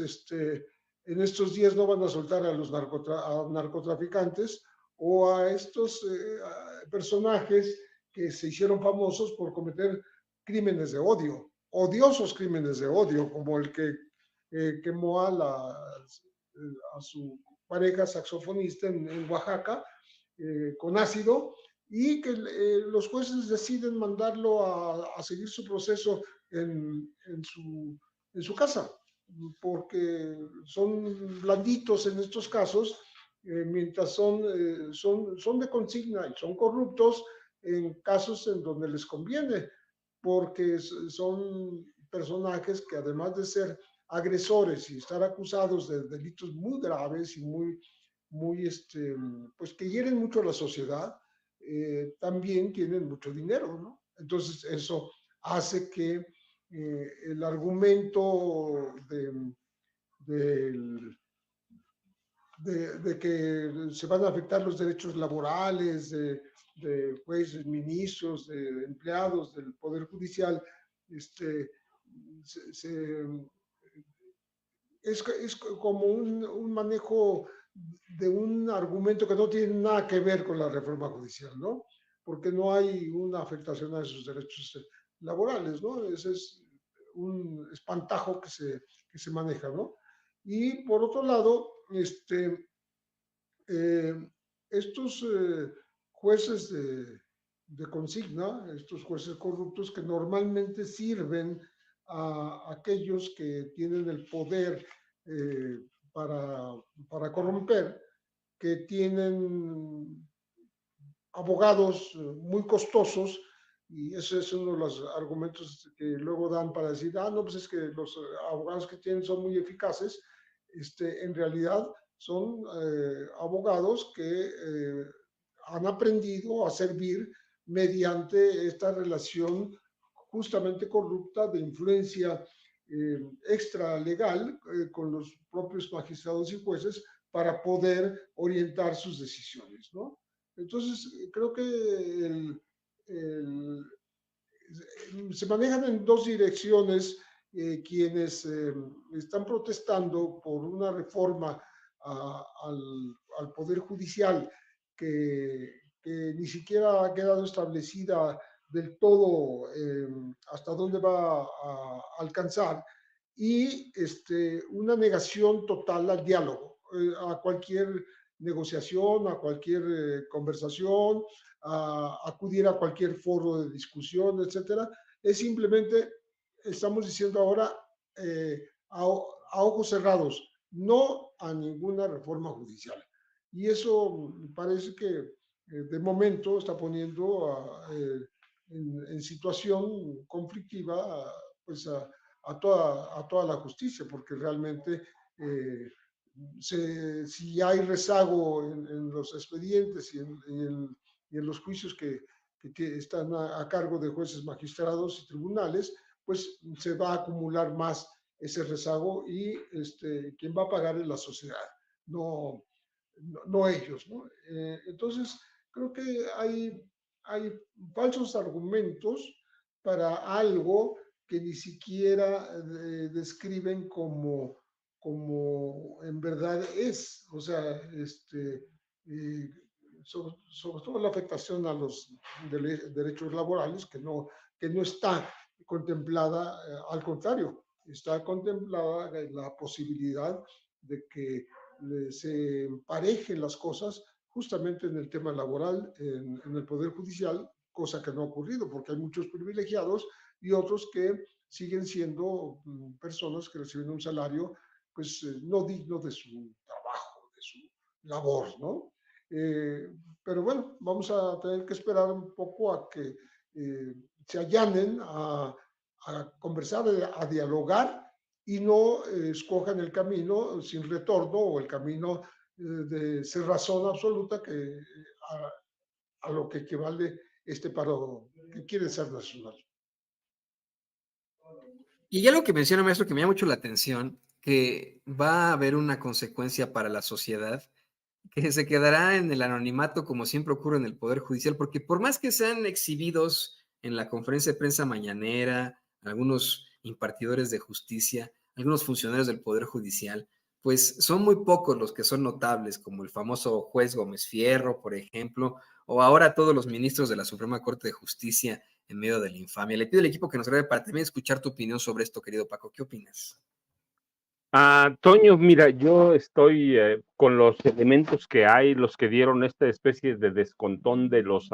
en estos días no van a soltar a los narcotraficantes o a estos personajes que se hicieron famosos por cometer crímenes de odio, odiosos crímenes de odio, como el que quemó a su pareja saxofonista en Oaxaca con ácido, y que los jueces deciden mandarlo a seguir su proceso en su casa, porque son blanditos en estos casos, mientras son de consigna y son corruptos en casos en donde les conviene, porque son personajes que, además de ser agresores y estar acusados de delitos muy graves y pues que hieren mucho a la sociedad, también tienen mucho dinero, ¿no? Entonces eso hace que el argumento de que se van a afectar los derechos laborales de jueces, ministros, de empleados del Poder Judicial, es como un manejo de un argumento que no tiene nada que ver con la reforma judicial, ¿no? Porque no hay una afectación a esos derechos laborales, ¿no? Ese es un espantajo que se maneja, ¿no? Y por otro lado, estos jueces de consigna, estos jueces corruptos que normalmente sirven a aquellos que tienen el poder para corromper, que tienen abogados muy costosos, y ese es uno de los argumentos que luego dan para decir, no, pues es que los abogados que tienen son muy eficaces. En realidad son abogados que han aprendido a servir mediante esta relación justamente corrupta de influencia extralegal con los propios magistrados y jueces para poder orientar sus decisiones, ¿no? Entonces, creo que se manejan en dos direcciones quienes están protestando por una reforma al Poder Judicial que ni siquiera ha quedado establecida del todo hasta dónde va a alcanzar, y una negación total al diálogo, a cualquier negociación, a cualquier conversación, a acudir a cualquier foro de discusión, etcétera. Es simplemente, estamos diciendo ahora, a ojos cerrados, no a ninguna reforma judicial. Y eso parece que de momento está poniendo en situación conflictiva pues a toda la justicia, porque realmente si hay rezago en los expedientes y en los juicios que están a cargo de jueces, magistrados y tribunales, pues se va a acumular más ese rezago y quien va a pagar es la sociedad, no, no ellos, ¿no? Entonces, creo que hay falsos argumentos para algo que ni siquiera describen como en verdad es. O sea, eh, sobre todo la afectación a los derechos laborales, que no está contemplada, al contrario, está contemplada la posibilidad de que se emparejen las cosas justamente en el tema laboral, en el Poder Judicial, cosa que no ha ocurrido, porque hay muchos privilegiados y otros que siguen siendo personas que reciben un salario pues no digno de su trabajo, de su labor, ¿no? Pero bueno, vamos a tener que esperar un poco a que se allanen a conversar, a dialogar y no escojan el camino sin retorno o el camino de cerrazón absoluta a lo que equivale este paro que quiere ser nacional. Y ya lo que menciona, maestro, que me llama mucho la atención, que va a haber una consecuencia para la sociedad que se quedará en el anonimato como siempre ocurre en el Poder Judicial, porque por más que sean exhibidos en la conferencia de prensa mañanera, algunos impartidores de justicia, algunos funcionarios del Poder Judicial, pues son muy pocos los que son notables, como el famoso juez Gómez Fierro, por ejemplo, o ahora todos los ministros de la Suprema Corte de Justicia en medio de la infamia. Le pido al equipo que nos grabe para también escuchar tu opinión sobre esto, querido Paco. ¿Qué opinas? Toño, mira, yo estoy con los elementos que hay, los que dieron esta especie de descontón de los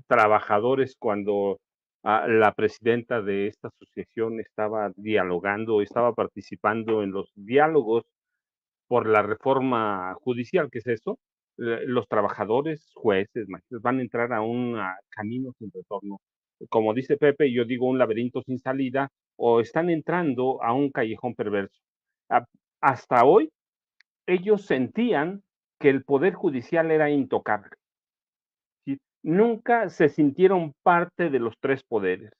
trabajadores cuando la presidenta de esta asociación estaba dialogando, estaba participando en los diálogos por la reforma judicial. ¿Qué es eso? Los trabajadores, jueces, magistrados, van a entrar a un camino sin retorno. Como dice Pepe, yo digo un laberinto sin salida, o están entrando a un callejón perverso. Hasta hoy, ellos sentían que el Poder Judicial era intocable. ¿Sí? Nunca se sintieron parte de los tres poderes.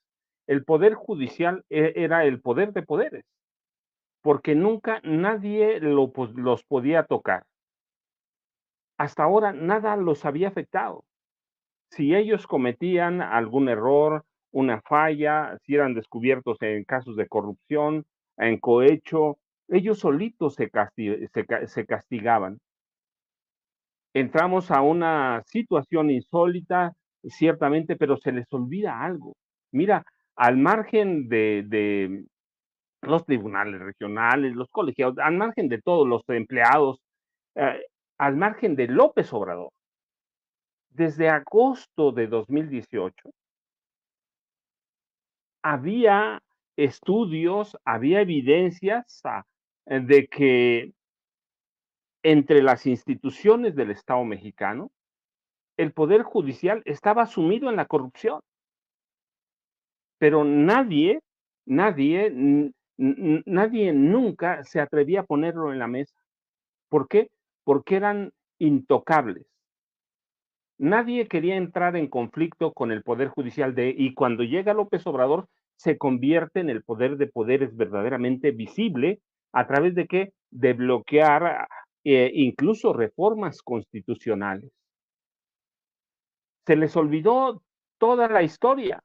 El Poder Judicial era el poder de poderes, porque nunca nadie los podía tocar. Hasta ahora nada los había afectado. Si ellos cometían algún error, una falla, si eran descubiertos en casos de corrupción, en cohecho, ellos solitos se castigaban. Entramos a una situación insólita, ciertamente, pero se les olvida algo. Mira, al margen de los tribunales regionales, los colegiados, al margen de todos los empleados, eh, al margen de López Obrador, desde agosto de 2018, había estudios, había evidencias de que entre las instituciones del Estado mexicano, el Poder Judicial estaba sumido en la corrupción. Pero nadie nunca se atrevía a ponerlo en la mesa. ¿Por qué? Porque eran intocables. Nadie quería entrar en conflicto con el Poder Judicial y cuando llega López Obrador, se convierte en el poder de poderes verdaderamente visible, ¿a través de qué? De bloquear incluso reformas constitucionales. Se les olvidó toda la historia.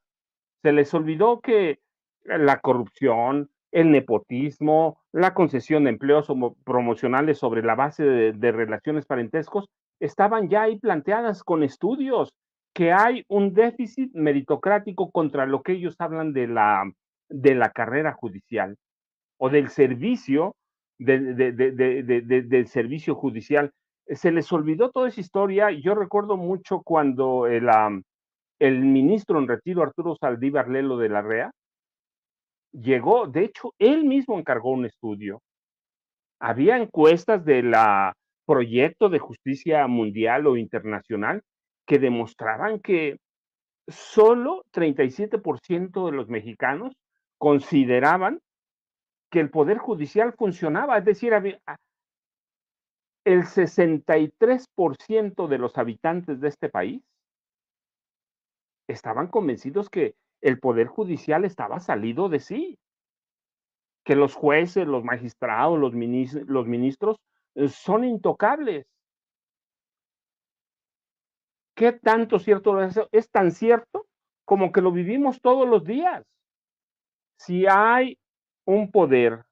Se les olvidó que la corrupción, el nepotismo, la concesión de empleos promocionales sobre la base de relaciones parentescos estaban ya ahí planteadas con estudios, que hay un déficit meritocrático contra lo que ellos hablan de la carrera judicial o del servicio, del servicio judicial. Se les olvidó toda esa historia. Yo recuerdo mucho cuando el ministro en retiro, Arturo Saldívar Lelo de la REA, llegó, de hecho, él mismo encargó un estudio. Había encuestas del proyecto de justicia mundial o internacional que demostraban que solo 37% de los mexicanos consideraban que el Poder Judicial funcionaba, es decir, el 63% de los habitantes de este país estaban convencidos que el Poder Judicial estaba salido de sí, que los jueces, los magistrados, los ministros son intocables. ¿Qué tanto cierto es eso? Es tan cierto como que lo vivimos todos los días. Si hay un poder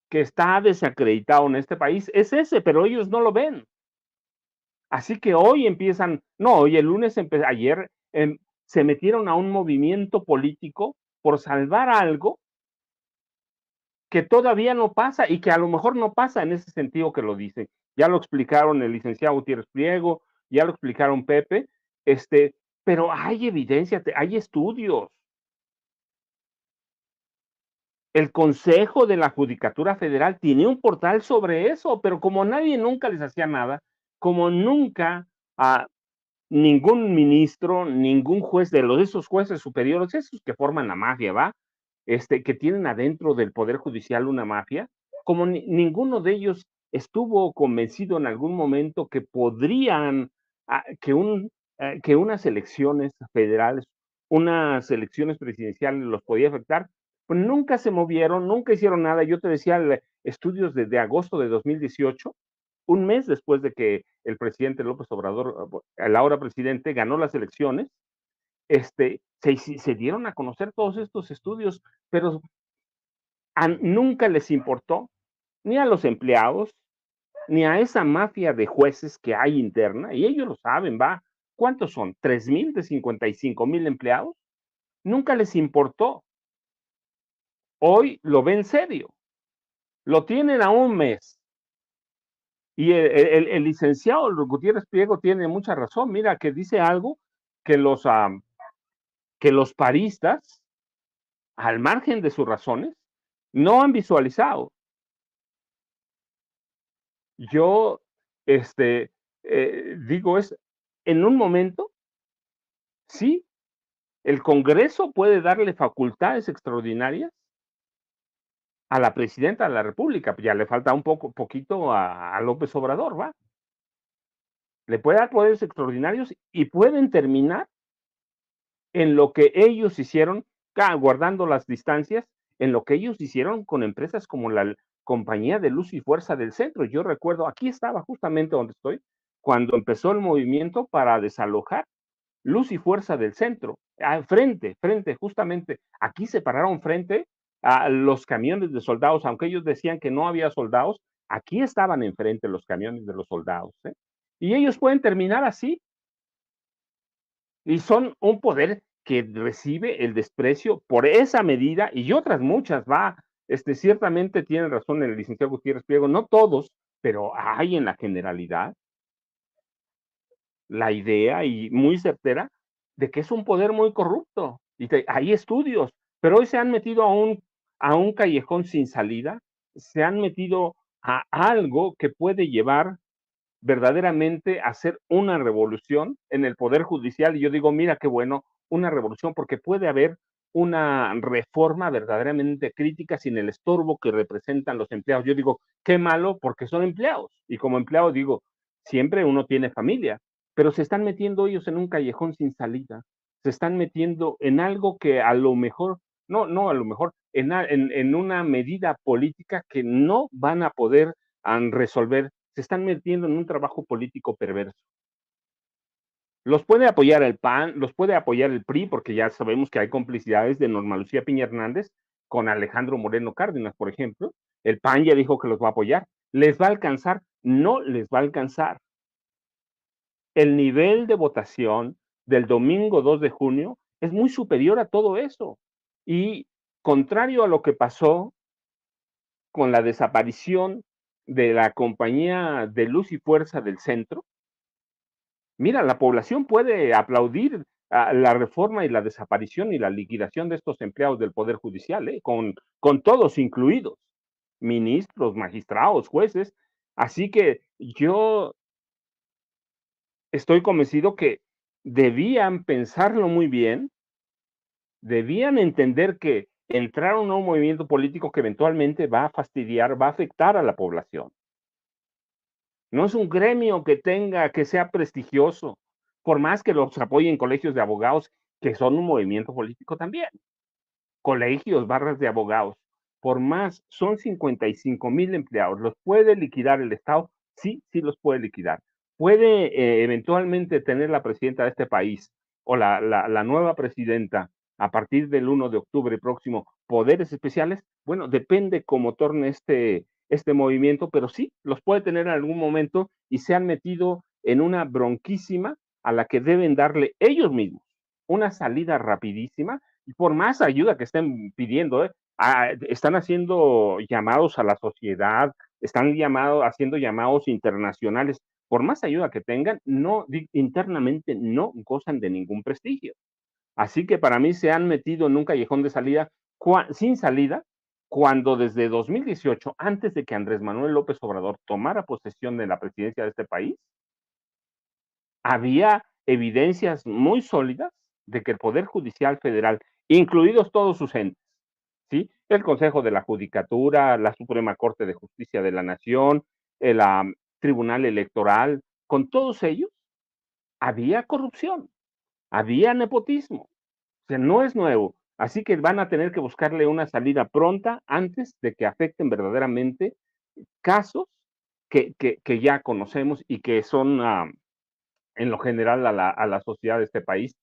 que está desacreditado en este país, es ese, pero ellos no lo ven. Así que hoy empiezan, no, hoy el lunes, ayer, se metieron a un movimiento político por salvar algo que todavía no pasa y que a lo mejor no pasa en ese sentido que lo dicen. Ya lo explicaron el licenciado Gutiérrez Priego, ya lo explicaron Pepe, pero hay evidencia, hay estudios. El Consejo de la Judicatura Federal tiene un portal sobre eso, pero como nadie nunca les hacía nada, como nunca ningún ministro, ningún juez de esos jueces superiores, esos que forman la mafia, ¿va? Que tienen adentro del Poder Judicial una mafia, como ninguno de ellos estuvo convencido en algún momento que podrían, que unas elecciones federales, unas elecciones presidenciales los podía afectar, pues nunca se movieron, nunca hicieron nada. Yo te decía, estudios desde agosto de 2018, un mes después de que el presidente López Obrador, el ahora presidente, ganó las elecciones, se dieron a conocer todos estos estudios, pero nunca les importó, ni a los empleados, ni a esa mafia de jueces que hay interna, y ellos lo saben, ¿va? ¿Cuántos son? ¿3,000 de 55,000 empleados? Nunca les importó. Hoy lo ven serio. Lo tienen a un mes. Y el licenciado Gutiérrez Priego tiene mucha razón. Mira, que dice algo que los paristas, al margen de sus razones, no han visualizado. Yo digo, en un momento, sí, el Congreso puede darle facultades extraordinarias a la presidenta de la República. Ya le falta un poquito a López Obrador, ¿va? Le puede dar poderes extraordinarios y pueden terminar en lo que ellos hicieron, guardando las distancias, en lo que ellos hicieron con empresas como la Compañía de Luz y Fuerza del Centro. Yo recuerdo, aquí estaba justamente donde estoy, cuando empezó el movimiento para desalojar Luz y Fuerza del Centro, frente, justamente, aquí se pararon frente a los camiones de soldados, aunque ellos decían que no había soldados, aquí estaban enfrente los camiones de los soldados, ¿eh? Y ellos pueden terminar así, y son un poder que recibe el desprecio por esa medida y otras muchas, va. Ciertamente tiene razón el licenciado Gutiérrez Priego, no todos, pero hay en la generalidad la idea, y muy certera, de que es un poder muy corrupto. Y hay estudios, pero hoy se han metido a un callejón sin salida, se han metido a algo que puede llevar verdaderamente hacer una revolución en el Poder Judicial. Y yo digo, mira qué bueno, una revolución, porque puede haber una reforma verdaderamente crítica sin el estorbo que representan los empleados. Yo digo, qué malo, porque son empleados. Y como empleado digo, siempre uno tiene familia, pero se están metiendo ellos en un callejón sin salida. Se están metiendo en algo que a lo mejor, no a lo mejor, en una medida política que no van a poder resolver. Se están metiendo en un trabajo político perverso. Los puede apoyar el PAN, los puede apoyar el PRI, porque ya sabemos que hay complicidades de Norma Lucía Piña Hernández con Alejandro Moreno Cárdenas, por ejemplo. El PAN ya dijo que los va a apoyar. ¿Les va a alcanzar? No les va a alcanzar. El nivel de votación del domingo 2 de junio es muy superior a todo eso. Y contrario a lo que pasó con la desaparición de la Compañía de Luz y Fuerza del Centro, mira, la población puede aplaudir la reforma y la desaparición y la liquidación de estos empleados del Poder Judicial, con todos incluidos, ministros, magistrados, jueces. Así que yo estoy convencido que debían pensarlo muy bien debían entender que entraron a un movimiento político que eventualmente va a fastidiar, va a afectar a la población. No es un gremio que sea prestigioso, por más que los apoyen colegios de abogados, que son un movimiento político también. Colegios, barras de abogados, por más, son 55,000 empleados. ¿Los puede liquidar el Estado? Sí, sí los puede liquidar. ¿Puede eventualmente tener la presidenta de este país o la nueva presidenta a partir del 1 de octubre próximo poderes especiales? Bueno, depende cómo torne este movimiento, pero sí, los puede tener en algún momento y se han metido en una bronquísima a la que deben darle ellos mismos una salida rapidísima y por más ayuda que estén pidiendo, están haciendo llamados a la sociedad, están haciendo llamados internacionales, por más ayuda que tengan, no, internamente no gozan de ningún prestigio. Así que para mí se han metido en un callejón de salida sin salida, cuando desde 2018, antes de que Andrés Manuel López Obrador tomara posesión de la presidencia de este país, había evidencias muy sólidas de que el Poder Judicial Federal, incluidos todos sus entes, ¿sí? El Consejo de la Judicatura, la Suprema Corte de Justicia de la Nación, el Tribunal Electoral, con todos ellos había corrupción, había nepotismo. O sea, no es nuevo. Así que van a tener que buscarle una salida pronta antes de que afecten verdaderamente casos que ya conocemos y que son en lo general a la sociedad de este país,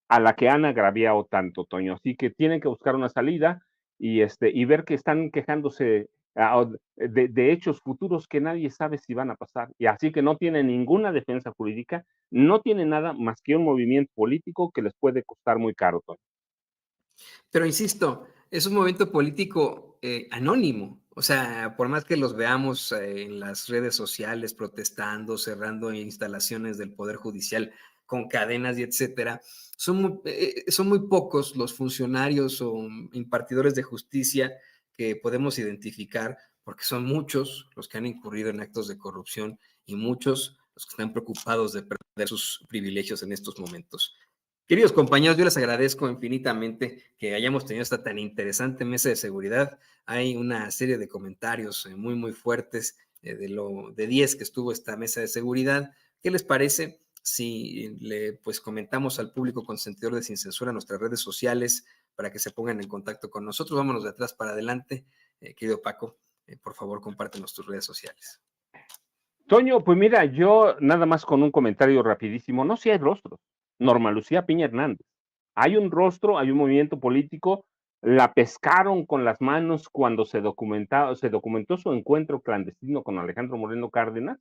a la que han agraviado tanto, Toño. Así que tienen que buscar una salida y ver que están quejándose de hechos futuros que nadie sabe si van a pasar. Y así que no tienen ninguna defensa jurídica, no tienen nada más que un movimiento político que les puede costar muy caro, Toño. Pero insisto, es un movimiento político anónimo. O sea, por más que los veamos en las redes sociales protestando, cerrando instalaciones del Poder Judicial con cadenas y etcétera, son muy pocos los funcionarios o impartidores de justicia que podemos identificar, porque son muchos los que han incurrido en actos de corrupción y muchos los que están preocupados de perder sus privilegios en estos momentos. Queridos compañeros, yo les agradezco infinitamente que hayamos tenido esta tan interesante mesa de seguridad. Hay una serie de comentarios muy, muy fuertes de 10 que estuvo esta mesa de seguridad. ¿Qué les parece si le comentamos al público consentidor de Sin Censura en nuestras redes sociales para que se pongan en contacto con nosotros? Vámonos de atrás para adelante. Querido Paco, por favor, compártenos tus redes sociales. Toño, pues mira, yo nada más con un comentario rapidísimo. No, si hay rostros. Norma Lucía Piña Hernández. Hay un rostro, hay un movimiento político, la pescaron con las manos cuando se documentó su encuentro clandestino con Alejandro Moreno Cárdenas,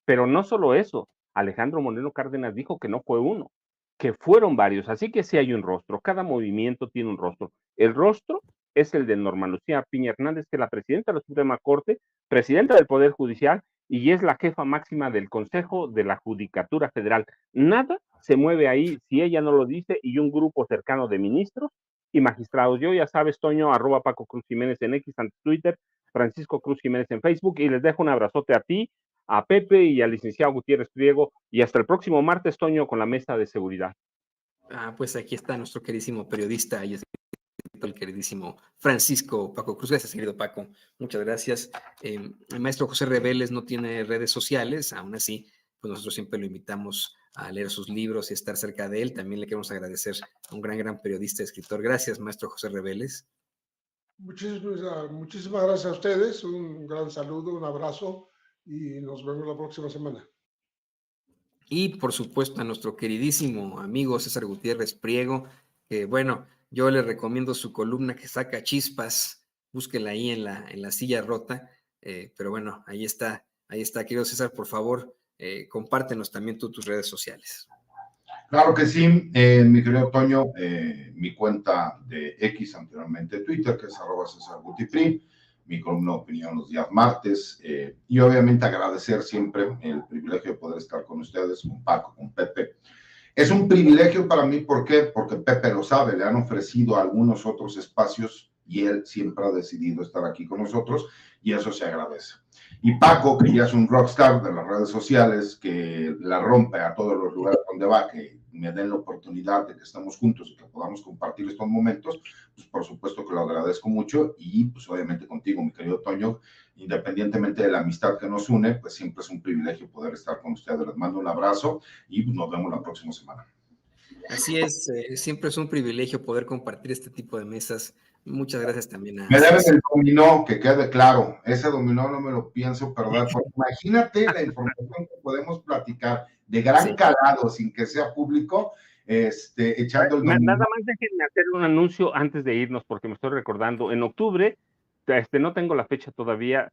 pero no solo eso, Alejandro Moreno Cárdenas dijo que no fue uno, que fueron varios, así que sí hay un rostro, cada movimiento tiene un rostro. El rostro es el de Norma Lucía Piña Hernández, que es la presidenta de la Suprema Corte, presidenta del Poder Judicial, y es la jefa máxima del Consejo de la Judicatura Federal. Nada se mueve ahí si ella no lo dice y un grupo cercano de ministros y magistrados. Yo ya sabes, Toño, @ Paco Cruz Jiménez en X, en Twitter, Francisco Cruz Jiménez en Facebook, y les dejo un abrazote a ti, a Pepe y al licenciado Gutiérrez Priego, y hasta el próximo martes, Toño, con la mesa de seguridad. Pues aquí está nuestro queridísimo periodista y el queridísimo Francisco Paco Cruz. Gracias, querido Paco. Muchas gracias. El maestro José Reveles no tiene redes sociales, aún así, pues nosotros siempre lo invitamos a leer sus libros y estar cerca de él. También le queremos agradecer a un gran periodista y escritor. Gracias, maestro José Reveles. Muchísimas gracias a ustedes. Un gran saludo, un abrazo y nos vemos la próxima semana. Y por supuesto a nuestro queridísimo amigo César Gutiérrez Priego, que bueno, yo le recomiendo su columna que saca chispas, búsquela ahí en la silla rota, pero bueno, ahí está, querido César, por favor, compártenos también tus redes sociales. Claro que sí, mi querido Toño, mi cuenta de X, anteriormente Twitter, que es @CésarGutiPri, mi columna de opinión los días martes, y obviamente agradecer siempre el privilegio de poder estar con ustedes, con Paco, con Pepe. Es un privilegio para mí, ¿por qué? Porque Pepe lo sabe, le han ofrecido algunos otros espacios y él siempre ha decidido estar aquí con nosotros y eso se agradece. Y Paco, que ya es un rockstar de las redes sociales, que la rompe a todos los lugares donde va, que me den la oportunidad de que estemos juntos y que podamos compartir estos momentos, pues por supuesto que lo agradezco mucho y pues obviamente contigo, mi querido Toño, independientemente de la amistad que nos une, pues siempre es un privilegio poder estar con ustedes. Les mando un abrazo y pues, nos vemos la próxima semana. Así es, siempre es un privilegio poder compartir este tipo de mesas. Muchas gracias también a Me deben César. el dominó, que quede claro. Ese dominó no me lo pienso perder. Porque imagínate la información que podemos platicar de gran Sí. calado sin que sea público, echando el dominó. Nada más déjenme hacer un anuncio antes de irnos, porque me estoy recordando. En octubre, no tengo la fecha todavía,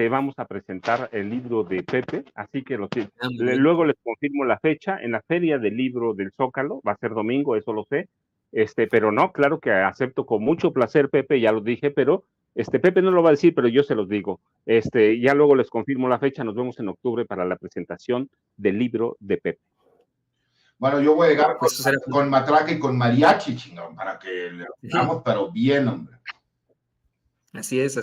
vamos a presentar el libro de Pepe, así que luego les confirmo la fecha en la Feria del Libro del Zócalo. Va a ser domingo, eso lo sé. Pero no, claro que acepto con mucho placer, Pepe, ya lo dije, pero Pepe no lo va a decir, pero yo se los digo. Ya luego les confirmo la fecha. Nos vemos en octubre para la presentación del libro de Pepe. Bueno, yo voy a llegar Pues con matraca y con mariachi, chingón, para que le hagamos, pero bien, hombre. Así es,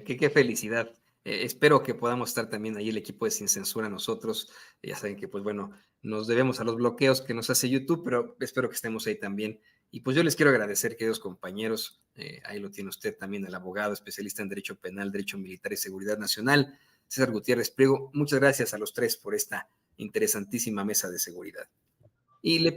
qué felicidad. Espero que podamos estar también ahí el equipo de Sin Censura nosotros. Ya saben que, pues bueno, nos debemos a los bloqueos que nos hace YouTube, pero espero que estemos ahí también. Y pues yo les quiero agradecer, queridos compañeros, ahí lo tiene usted también, el abogado especialista en Derecho Penal, Derecho Militar y Seguridad Nacional, César Gutiérrez Priego. Muchas gracias a los tres por esta interesantísima mesa de seguridad. Y le